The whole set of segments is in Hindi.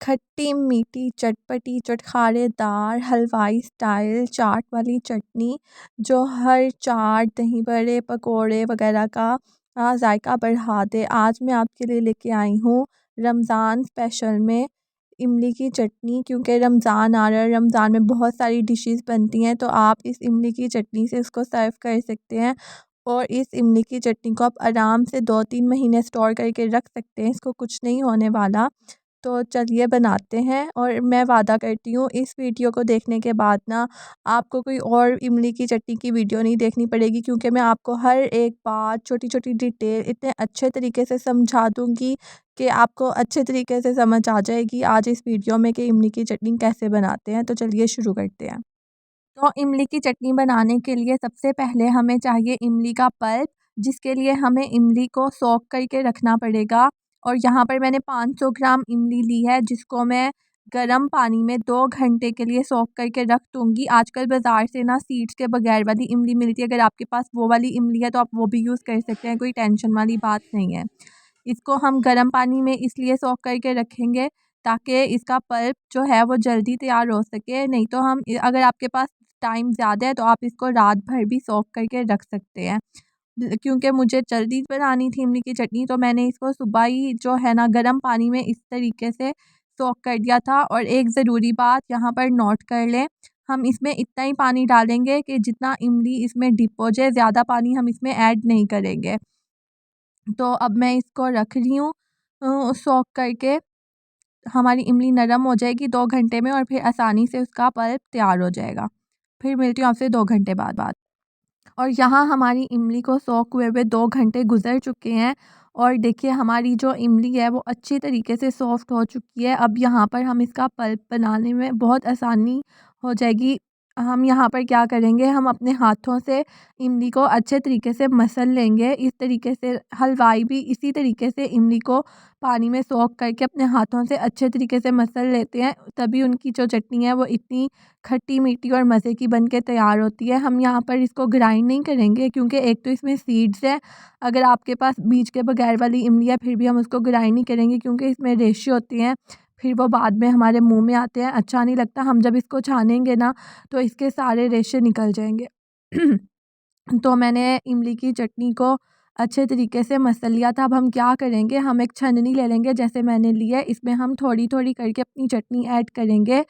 खट्टी मीठी चटपटी चटखारेदार हलवाई स्टाइल चाट वाली चटनी जो हर चाट दही बड़े पकोड़े वगैरह का जायका बढ़ा दे। आज मैं आपके लिए लेके आई हूँ रमज़ान स्पेशल में इमली की चटनी। क्योंकि रमज़ान आ रहा है, रमज़ान में बहुत सारी डिशेस बनती हैं, तो आप इस इमली की चटनी से इसको सर्व कर सकते हैं। और इस इमली की चटनी को आप आराम से 2-3 महीने स्टोर करके रख सकते हैं, इसको कुछ नहीं होने वाला। तो चलिए बनाते हैं। और मैं वादा करती हूँ इस वीडियो को देखने के बाद ना आपको कोई और इमली की चटनी की वीडियो नहीं देखनी पड़ेगी, क्योंकि मैं आपको हर एक बात छोटी छोटी डिटेल इतने अच्छे तरीके से समझा दूँगी कि आपको अच्छे तरीके से समझ आ जाएगी आज इस वीडियो में कि इमली की चटनी कैसे बनाते हैं। तो चलिए शुरू करते हैं। तो इमली की चटनी बनाने के लिए सबसे पहले हमें चाहिए इमली का पल्प, जिसके लिए हमें इमली को सोक करके रखना पड़ेगा। और यहाँ पर मैंने 500 ग्राम इमली ली है, जिसको मैं गर्म पानी में 2 घंटे के लिए सोक करके रख दूँगी। आजकल बाज़ार से ना सीड्स के बगैर वाली इमली मिलती है, अगर आपके पास वो वाली इमली है तो आप वो भी यूज़ कर सकते हैं, कोई टेंशन वाली बात नहीं है। इसको हम गर्म पानी में इसलिए सोक करके रखेंगे ताकि इसका पल्प जो है वो जल्दी तैयार हो सके। नहीं तो हम अगर आपके पास टाइम ज़्यादा है तो आप इसको रात भर भी सोक करके रख सकते हैं। क्योंकि मुझे जल्दी बनानी थी इमली की चटनी, तो मैंने इसको सुबह ही जो है ना गर्म पानी में इस तरीके से सोक कर दिया था। और एक ज़रूरी बात यहाँ पर नोट कर लें, हम इसमें इतना ही पानी डालेंगे कि जितना इमली इसमें डिप हो जाए, ज़्यादा पानी हम इसमें ऐड नहीं करेंगे। तो अब मैं इसको रख रही हूँ सोक करके। हमारी इमली नरम हो जाएगी 2 घंटे में, और फिर आसानी से उसका पल्प तैयार हो जाएगा। फिर मिलती हूँ आपसे 2 घंटे बाद। और यहाँ हमारी इमली को सोक हुए हुए 2 घंटे गुज़र चुके हैं। और देखिए हमारी जो इमली है वो अच्छी तरीके से सॉफ़्ट हो चुकी है। अब यहाँ पर हम इसका पल्प बनाने में बहुत आसानी हो जाएगी। हम यहाँ पर क्या करेंगे, हम अपने हाथों से इमली को अच्छे तरीके से मसल लेंगे। इस तरीके से हलवाई भी इसी तरीके से इमली को पानी में सोक करके अपने हाथों से अच्छे तरीके से मसल लेते हैं, तभी उनकी जो चटनी है वो इतनी खट्टी मीठी और मज़े की बन के तैयार होती है। हम यहाँ पर इसको ग्राइंड नहीं करेंगे, क्योंकि एक तो इसमें सीड्स हैं। अगर आपके पास बीज के बगैर वाली इमली है फिर भी हम उसको ग्राइंड नहीं करेंगे, क्योंकि इसमें रेशे होती हैं, फिर वो बाद में हमारे मुंह में आते हैं, अच्छा नहीं लगता। हम जब इसको छानेंगे ना तो इसके सारे रेशे निकल जाएंगे। तो मैंने इमली की चटनी को अच्छे तरीके से मसल लिया था। अब हम क्या करेंगे, हम एक छन्नी ले लेंगे जैसे मैंने ली है, इसमें हम थोड़ी-थोड़ी करके अपनी चटनी ऐड करेंगे।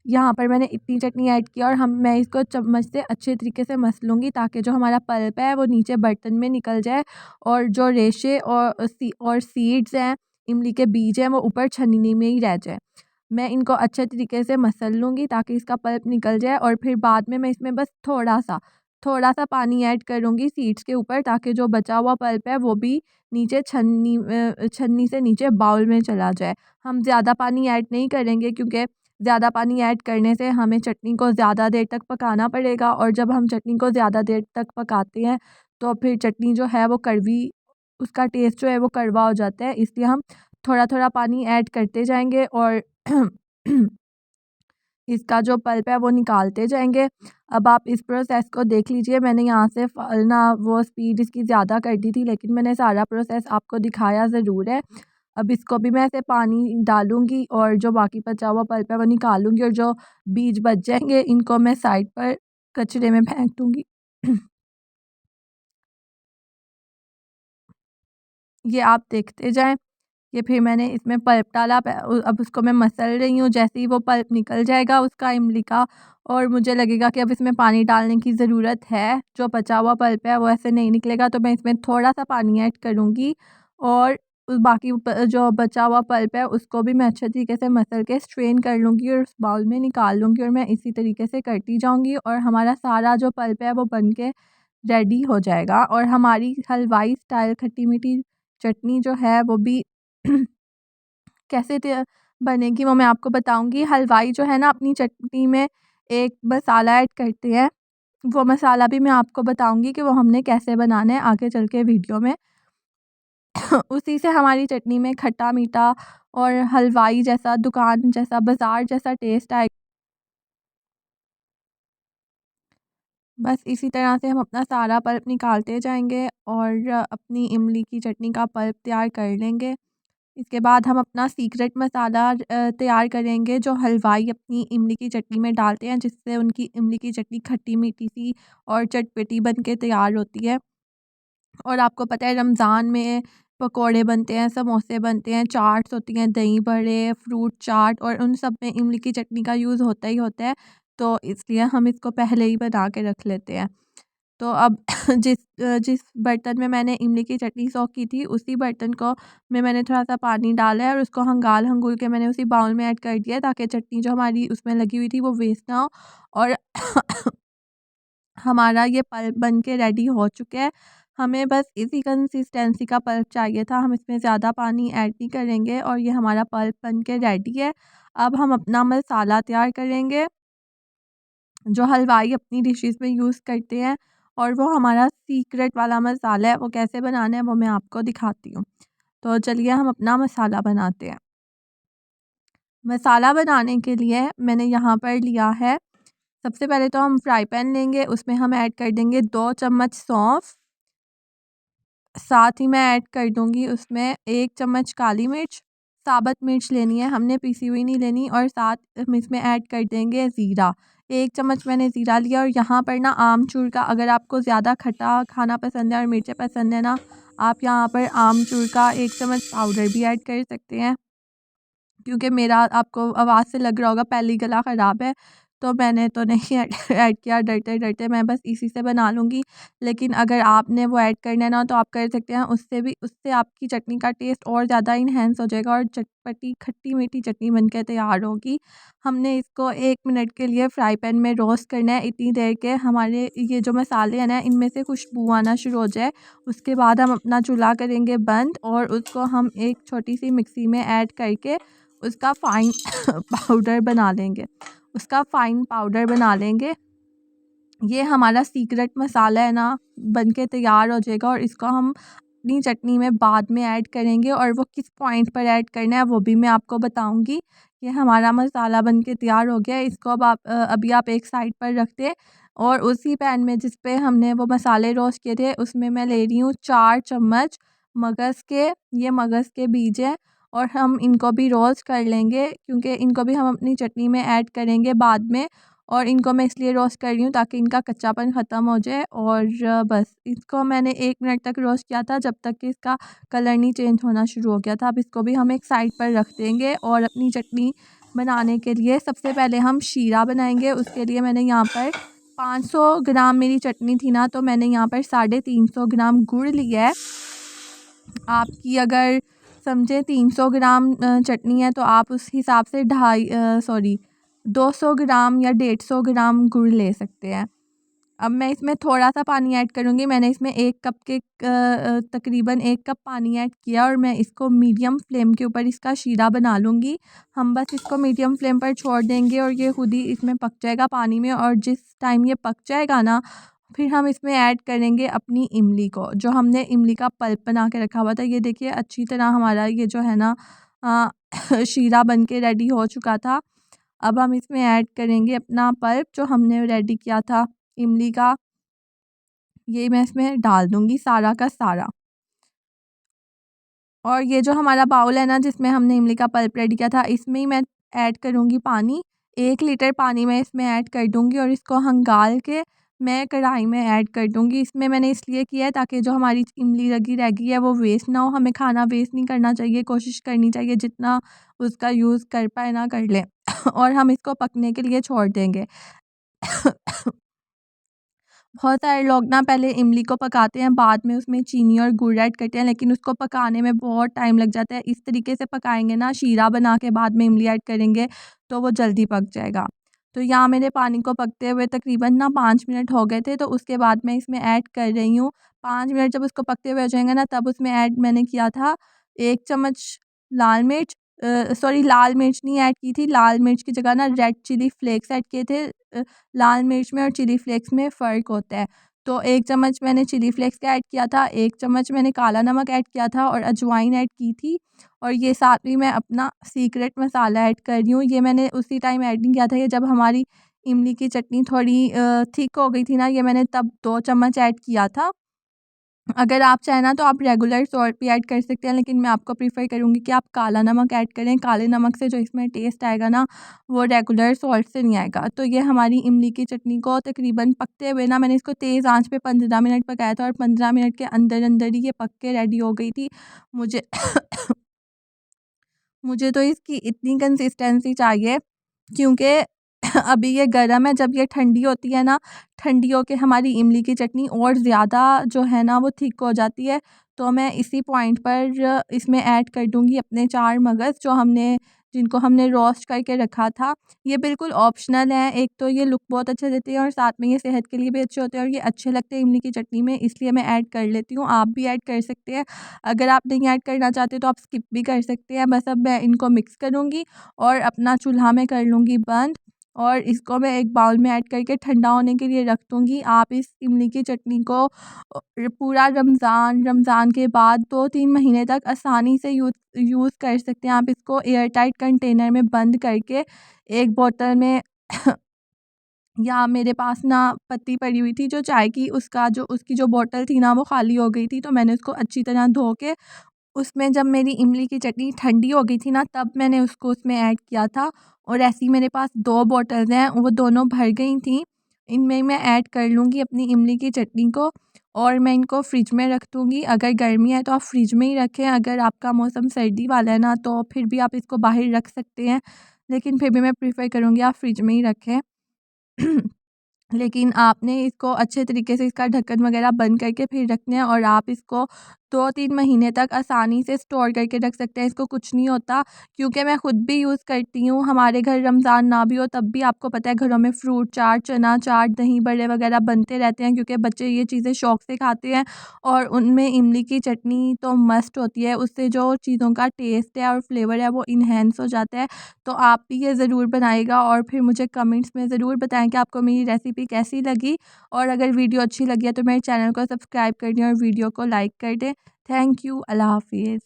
यहाँ पर मैंने इतनी चटनी ऐड की और मैं इसको चम्मच से अच्छे तरीके से मसलूँगी, ताकि जो हमारा पल्प है वो नीचे बर्तन में निकल जाए, और जो रेशे और सीड्स हैं, इमली के बीज हैं, वो ऊपर छन्नी में ही रह जाए। मैं इनको अच्छे तरीके से मसल लूँगी ताकि इसका पल्प निकल जाए, और फिर बाद में मैं इसमें बस थोड़ा-सा पानी ऐड करूँगी सीड्स के ऊपर, ताकि जो बचा हुआ पल्प है वो भी नीचे छन्नी से नीचे बाउल में चला जाए। हम ज़्यादा पानी ऐड नहीं करेंगे, क्योंकि ज़्यादा पानी ऐड करने से हमें चटनी को ज़्यादा देर तक पकाना पड़ेगा, और जब हम चटनी को ज़्यादा देर तक पकाते हैं तो फिर चटनी जो है वो कड़वी, उसका टेस्ट जो है वो कड़वा हो जाता है। इसलिए हम थोड़ा-थोड़ा पानी ऐड करते जाएँगे और इसका जो पल्प है वो निकालते जाएँगे। अब आप इस प्रोसेस को देख लीजिए, मैंने यहाँ से ना वो स्पीड इसकी ज़्यादा कर दी थी, लेकिन मैंने सारा प्रोसेस आपको दिखाया ज़रूर है। अब इसको भी मैं ऐसे पानी डालूँगी और जो बाकी बचा हुआ पल्प है वो निकाल लूँगी, और जो बीज बच जाएँगे इनको मैं साइड पर कचरे में फेंक दूँगी। ये आप देखते जाएँ। ये फिर मैंने इसमें पल्प डाला, अब उसको मैं मसल रही हूँ। जैसे ही वो पल्प निकल जाएगा उसका इमली का, और मुझे लगेगा कि अब इसमें पानी डालने की ज़रूरत है, जो बचा हुआ पल्प है वो ऐसे नहीं निकलेगा, तो मैं इसमें थोड़ा-सा पानी ऐड करूँगी। और बाकी जो बचा हुआ पल्प है उसको भी मैं अच्छे तरीके से मसल के स्ट्रेन कर लूँगी और उस बाउल में निकाल लूँगी, और मैं इसी तरीके से करती जाऊँगी, और हमारा सारा जो पल्प है वो बन के रेडी हो जाएगा। और हमारी हलवाई स्टाइल खट्टी मीठी चटनी जो है वो भी कैसे बनेगी वो मैं आपको बताऊँगी। हलवाई जो है ना अपनी चटनी में एक मसाला ऐड करते हैं, वो मसाला भी मैं आपको बताऊँगी कि वो हमने कैसे बनाना है आगे चल के वीडियो में। उसी से हमारी चटनी में खट्टा-मीठा और हलवाई जैसा, दुकान जैसा, बाज़ार जैसा टेस्ट आए। बस इसी तरह से हम अपना सारा पल्प निकालते जाएँगे और अपनी इमली की चटनी का पल्प तैयार कर लेंगे। इसके बाद हम अपना सीक्रेट मसाला तैयार करेंगे, जो हलवाई अपनी इमली की चटनी में डालते हैं, जिससे उनकी इमली की चटनी खट्टी मीठी सी और चटपटी बन के तैयार होती है। और आपको पता है रमज़ान में पकोड़े बनते हैं, समोसे बनते हैं, चाट्स होती हैं, दही बड़े, फ्रूट चाट, और उन सब में इमली की चटनी का यूज़ होता ही होता है। तो इसलिए हम इसको पहले ही बना के रख लेते हैं। तो अब जिस बर्तन में मैंने इमली की चटनी सोक की थी, उसी बर्तन को में मैंने थोड़ा-सा पानी डाला है और उसको हंगाल-हंगूल के मैंने उसी बाउल में ऐड कर दिया है, ताकि चटनी जो हमारी उसमें लगी हुई थी वो वेस्ट ना हो। और हमारा ये पल्प बन के रेडी हो चुका है। हमें बस इसी कंसिस्टेंसी का पल्प चाहिए था, हम इसमें ज़्यादा पानी ऐड नहीं करेंगे और ये हमारा पल्प बन के रेडी है। अब हम अपना मसाला तैयार करेंगे, जो हलवाई अपनी डिशेज़ में यूज़ करते हैं, और वो हमारा सीक्रेट वाला मसाला है। वो कैसे बनाना है वो मैं आपको दिखाती हूँ। तो चलिए हम अपना मसाला बनाते हैं। मसाला बनाने के लिए मैंने यहाँ पर लिया है, सबसे पहले तो हम फ्राई पैन लेंगे, उसमें हम ऐड कर देंगे 2 चम्मच सौंफ। साथ ही मैं ऐड कर दूँगी उसमें 1 चम्मच काली मिर्च, साबुत मिर्च लेनी है, हमने पिसी हुई नहीं लेनी। और साथ हम इसमें ऐड कर देंगे ज़ीरा, 1 चम्मच मैंने ज़ीरा लिया। और यहाँ पर ना आमचूर का, अगर आपको ज़्यादा खट्टा खाना पसंद है और मिर्चें पसंद है ना, आप यहाँ पर आमचूर का 1 चम्मच पाउडर भी ऐड कर सकते हैं। क्योंकि मेरा आपको आवाज़ से लग रहा होगा पहले ही गला ख़राब है, तो मैंने तो नहीं ऐड किया, डरते-डरते मैं बस इसी से बना लूँगी। लेकिन अगर आपने वो ऐड करना है ना, तो आप कर सकते हैं, उससे आपकी चटनी का टेस्ट और ज़्यादा इन्हेंस हो जाएगा और चटपटी खट्टी-मीठी चटनी बन के तैयार होगी। हमने इसको 1 मिनट के लिए फ्राई पैन में रोस्ट करना है, इतनी देर के हमारे ये जो मसाले हैं ना, इनमें से खुशबू आना शुरू हो जाए। उसके बाद हम अपना चूल्हा करेंगे बंद और उसको हम एक छोटी-सी मिक्सी में ऐड करके उसका फ़ाइन पाउडर बना लेंगे, ये हमारा सीक्रेट मसाला है ना, बन के तैयार हो जाएगा। और इसको हम अपनी चटनी में बाद में ऐड करेंगे, और वो किस पॉइंट पर ऐड करना है वो भी मैं आपको बताऊँगी। ये हमारा मसाला बन के तैयार हो गया है, इसको अब अभी आप एक साइड पर रख दें। और उसी पैन में जिस पे हमने वो मसाले रोस्ट किए थे, उसमें मैं ले रही हूँ 4 चम्मच मगज़ के, ये मगज़ के बीज हैं। और हम इनको भी रोस्ट कर लेंगे, क्योंकि इनको भी हम अपनी चटनी में ऐड करेंगे बाद में। और इनको मैं इसलिए रोस्ट कर रही हूँ ताकि इनका कच्चापन ख़त्म हो जाए। और बस इसको मैंने 1 मिनट तक रोस्ट किया था, जब तक कि इसका कलर नहीं चेंज होना शुरू हो गया था। अब इसको भी हम एक साइड पर रख देंगे। और अपनी चटनी बनाने के लिए सबसे पहले हम शीरा बनाएंगे। उसके लिए मैंने यहाँ पर 500 ग्राम मेरी चटनी थी ना, तो मैंने यहाँ पर 350 ग्राम गुड़ लिया है। आपकी अगर समझे 300 ग्राम चटनी है, तो आप उस हिसाब से 200 ग्राम या 150 ग्राम गुड़ ले सकते हैं। अब मैं इसमें थोड़ा-सा पानी ऐड करूँगी, मैंने इसमें 1 कप के तकरीबन 1 कप पानी ऐड किया, और मैं इसको मीडियम फ्लेम के ऊपर इसका शीरा बना लूँगी। हम बस इसको मीडियम फ्लेम पर छोड़ देंगे और ये खुद ही इसमें पक जाएगा पानी में। और जिस टाइम ये पक जाएगा ना, फिर हम इसमें ऐड करेंगे अपनी इमली को, जो हमने इमली का पल्प बना के रखा हुआ था। ये देखिए अच्छी तरह हमारा ये जो है ना अ, शीरा बन के रेडी हो चुका था। अब हम इसमें ऐड करेंगे अपना पल्प, जो हमने रेडी किया था इमली का, ये मैं इसमें डाल दूँगी सारा का सारा। और ये जो हमारा बाउल है ना, जिसमें हमने इमली का पल्प रेडी किया था, इसमें ही मैं ऐड करूँगी पानी। 1 लीटर पानी मैं इसमें ऐड कर दूँगी और इसको खंगाल के मैं कढ़ाई में ऐड कर दूँगी। इसमें मैंने इसलिए किया है ताकि जो हमारी इमली लगी रह गई है वो वेस्ट ना हो। हमें खाना वेस्ट नहीं करना चाहिए, कोशिश करनी चाहिए जितना उसका यूज़ कर पाए ना कर लें। और हम इसको पकने के लिए छोड़ देंगे। बहुत सारे लोग ना पहले इमली को पकाते हैं, बाद में उसमें चीनी और गुड़ ऐड करते हैं, लेकिन उसको पकाने में बहुत टाइम लग जाता है। इस तरीके से पकाएँगे ना, शीरा बना के बाद में इमली ऐड करेंगे, तो वो जल्दी पक जाएगा। तो यहाँ मेरे पानी को पकते हुए तकरीबन ना 5 मिनट हो गए थे, तो उसके बाद मैं इसमें ऐड कर रही हूँ। 5 मिनट जब उसको पकते हुए हो जाएँगे ना, तब उसमें ऐड मैंने किया था 1 चम्मच लाल मिर्च, सॉरी लाल मिर्च नहीं ऐड की थी, लाल मिर्च की जगह ना रेड चिली फ्लेक्स ऐड किए थे। लाल मिर्च में और चिली फ्लेक्स में फ़र्क होता है। तो 1 चम्मच मैंने चिली फ्लेक्स का ऐड किया था, 1 चम्मच मैंने काला नमक ऐड किया था और अजवाइन ऐड की थी। और ये साथ में मैं अपना सीक्रेट मसाला ऐड कर रही हूँ। ये मैंने उसी टाइम ऐड नहीं किया था, ये जब हमारी इमली की चटनी थोड़ी थिक हो गई थी ना, ये मैंने तब 2 चम्मच ऐड किया था। अगर आप चाहें ना तो आप रेगुलर सॉल्ट भी ऐड कर सकते हैं, लेकिन मैं आपको प्रेफ़र करूँगी कि आप काला नमक ऐड करें। काले नमक से जो इसमें टेस्ट आएगा ना, वो रेगुलर सॉल्ट से नहीं आएगा। तो ये हमारी इमली की चटनी को तकरीबन पकते हुए ना, मैंने इसको तेज़ आँच पे 15 मिनट पकाया था और 15 मिनट के अंदर-अंदर ही ये पक के रेडी हो गई थी। मुझे मुझे तो इसकी इतनी कंसिस्टेंसी चाहिए, क्योंकि अभी ये गरम है, जब ये ठंडी होती है ना, ठंडी होके हमारी इमली की चटनी और ज़्यादा जो है ना वो थिक हो जाती है। तो मैं इसी पॉइंट पर इसमें ऐड कर दूँगी अपने 4 मगज़, जिनको हमने रोस्ट करके रखा था। ये बिल्कुल ऑप्शनल है, एक तो ये लुक बहुत अच्छा देती है और साथ में ये सेहत के लिए भी अच्छे होते हैं और ये अच्छे लगते हैं इमली की चटनी में, इसलिए मैं ऐड कर लेती हूँ। आप भी ऐड कर सकते हैं। अगर आप नहीं ऐड करना चाहते तो आप स्किप भी कर सकते हैं। बस अब मैं इनको मिक्स करूँगी और अपना चूल्हा मैं कर लूँगी बंद, और इसको मैं एक बाउल में ऐड करके ठंडा होने के लिए रख दूँगी। आप इस इमली की चटनी को पूरा रमज़ान के बाद 2-3 महीने तक आसानी से यूज़ कर सकते हैं। आप इसको एयर टाइट कंटेनर में बंद करके एक बोतल में या मेरे पास ना पत्ती पड़ी हुई थी जो चाय की, उसकी जो बॉटल थी ना वो खाली हो गई थी, तो मैंने उसको अच्छी तरह धो के उसमें, जब मेरी इमली की चटनी ठंडी हो गई थी ना, तब मैंने उसको उसमें ऐड किया था। और ऐसी मेरे पास 2 बॉटल्स हैं, वो दोनों भर गई थी। इनमें मैं ऐड कर लूँगी अपनी इमली की चटनी को और मैं इनको फ्रिज में रख दूँगी। अगर गर्मी है तो आप फ्रिज में ही रखें, अगर आपका मौसम सर्दी वाला है ना तो फिर भी आप इसको बाहर रख सकते हैं। लेकिन फिर भी मैं प्रेफ़र करूँगी आप फ्रिज में ही रखें। लेकिन आपने इसको अच्छे तरीके से इसका ढक्कन वगैरह बंद करके फिर रखना है, और आप इसको 2-3 महीने तक आसानी से स्टोर करके रख सकते हैं। इसको कुछ नहीं होता, क्योंकि मैं खुद भी यूज़ करती हूँ। हमारे घर रमज़ान ना भी हो तब भी आपको पता है घरों में फ्रूट चाट, चना चाट, दही बड़े वगैरह बनते रहते हैं, क्योंकि बच्चे ये चीज़ें शौक़ से खाते हैं और उनमें इमली की चटनी तो मस्ट होती है। उससे जो चीज़ों का टेस्ट है और फ्लेवर है वो एनहांस हो जाता है। तो आप भी ये ज़रूर बनाइएगा और फिर मुझे कमेंट्स में ज़रूर बताएँ कि आपको मेरी रेसिपी कैसी लगी। और अगर वीडियो अच्छी लगी है तो मेरे चैनल को सब्सक्राइब कर दें और वीडियो को लाइक कर दें। Thank you. अल्लाह हाफ़िज़।